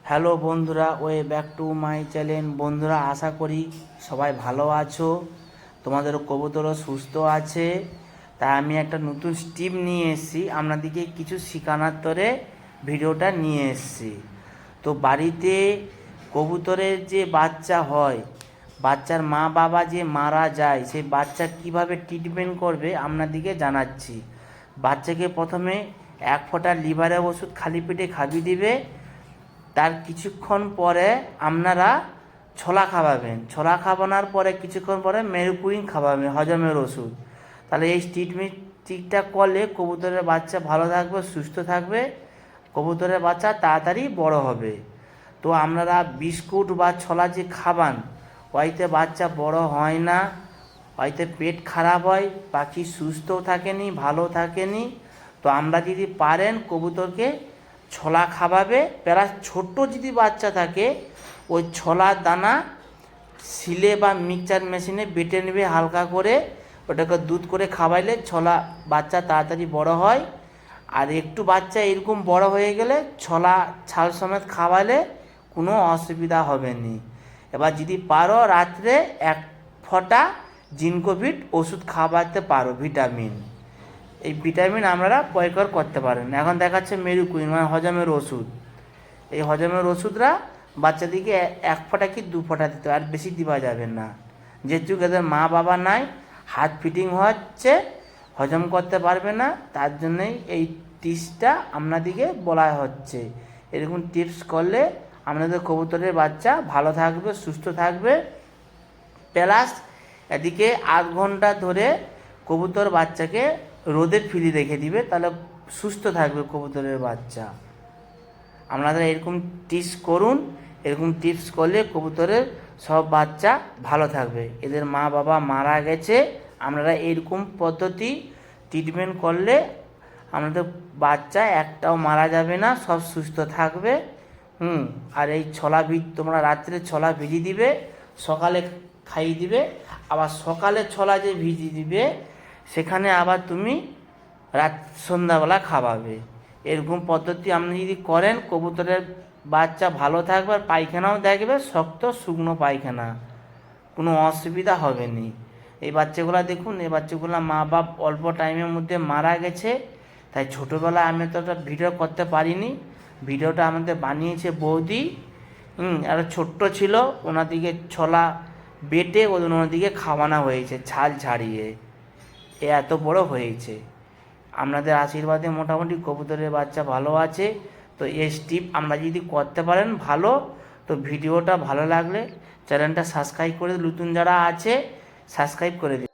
Hello বন্ধুরা, way back to my channel. বন্ধুরা, আশা করি সবাই ভালো আছো, তোমাদের কবুতরও সুস্থ আছে। তাই আমি একটা নতুন স্টিপ নিয়ে এসেছি, আপনাদেরকে কিছু শেখানোর তরে ভিডিওটা নিয়ে এসেছি। তো বাড়িতে কবুতরের যে বাচ্চা হয়, বাচ্চার মা বাবা যে মারা যায়, সেই বাচ্চা কিভাবে ট্রিটমেন্ট করবে আপনাদেরকে জানাচ্ছি। বাচ্চাকে প্রথমে 1 ফোঁটা লিভারের ওষুধ খালি পেটে খাইয়ে দিবে। তার কিছুক্ষণ পরে আপনারা ছোলা খাওয়াবেন। ছোলা খাওয়ানোর পরে কিছুক্ষণ পরে মেরুকুইন খাওয়াবেন, হজমের ওষুধ। তাহলে এই ট্রিটমেন্টটা করলে কবুতরের বাচ্চা ভালো থাকবে, সুস্থ থাকবে, কবুতরের বাচ্চা তাড়াতাড়ি বড় হবে। তো আপনারা বিস্কুট বা ছোলা যে খাবান, ওইতে বাচ্চা বড় হয় না, ওইতে পেট খারাপ হয়, পাখি সুস্থও থাকেনি, ভালো থাকেনি। তো আমরা যদি পারেন কবুতরকে ছোলা খাওয়াবে, প্লাস ছোট্ট যদি বাচ্চা থাকে ওই ছোলার দানা শিলে বা মিক্সচার মেশিনে বেটে নেবে হালকা করে, ওটাকে দুধ করে খাওয়াইলে ছোলা বাচ্চা তাড়াতাড়ি বড় হয়। আর একটু বাচ্চা এরকম বড় হয়ে গেলে ছোলা ছাল সমেত খাওয়ালে কোনো অসুবিধা হবে না। এবার যদি পারো রাত্রে 1 ফোঁটা জিনকোভিট ওষুধ খাওয়াতে পারো, ভিটামিন। এই ভিটামিন আপনারা প্রয়োগ করতে পারেন। এখন দেখাচ্ছে মেরুকুইন, মানে হজমের ওষুধ। এই হজমের ওষুধরা বাচ্চাদিকে 1 ফোঁটা কি 2 ফোঁটা দিতে, আর বেশি দেওয়া যাবে না। যেহেতু এদের মা বাবা নাই, হাত ফিটিং হচ্ছে, হজম করতে পারবে না, তার জন্যই এই টিপসটা আপনাদিকে বলা হচ্ছে। এরকম টিপস করলে আপনাদের কবুতরের বাচ্চা ভালো থাকবে, সুস্থ থাকবে। প্লাস এদিকে 8 ঘন্টা ধরে কবুতর বাচ্চাকে রোদে ফেলে রেখে দিবে, তাহলে সুস্থ থাকবে কবুতরের বাচ্চা। আপনারা এরকম টিপস করুন। এরকম টিপস করলে কবুতরের সব বাচ্চা ভালো থাকবে। এদের মা বাবা মারা গেছে, আপনারা এরকম পদ্ধতি ট্রিটমেন্ট করলে আপনাদের বাচ্চা একটাও মারা যাবে না, সব সুস্থ থাকবে। আর এই তোমরা রাত্রে ছোলা ভিজিয়ে দিবে, সকালে খাইয়ে দিবে। আবার সকালে ছোলা যে ভিজিয়ে দিবে, সেখানে আবার তুমি সন্ধ্যাবেলা খাওয়াবে। এরকম পদ্ধতি আপনি যদি করেন, কবুতরের বাচ্চা ভালো থাকবে, আর পায়খানাও দেখবে শক্ত শুকনো পায়খানা, কোনো অসুবিধা হবে না। এই বাচ্চাগুলো দেখুন, এই বাচ্চাগুলো মা বাপ অল্প টাইমের মধ্যে মারা গেছে। তাই ছোটোবেলায় আমি তো একটা ভিডিও করতে পারিনি, ভিডিওটা আমাদের বানিয়েছে বৌদি। আর ছোট্ট ছিল, ওনাদিকে ছোলা বেটে ওনাদিকে খাওয়ানো হয়েছে ছাল ছাড়িয়ে, এত বড় হয়েছে। আপনাদের আশীর্বাদে মোটামুটি কবুতরের বাচ্চা ভালো আছে। তো এই স্টিপ আমরা যদি করতে পারেন ভালো। তো ভিডিওটা ভালো লাগলে চ্যানেলটা সাবস্ক্রাইব করে, নতুন যারা আছে সাবস্ক্রাইব করে দিন।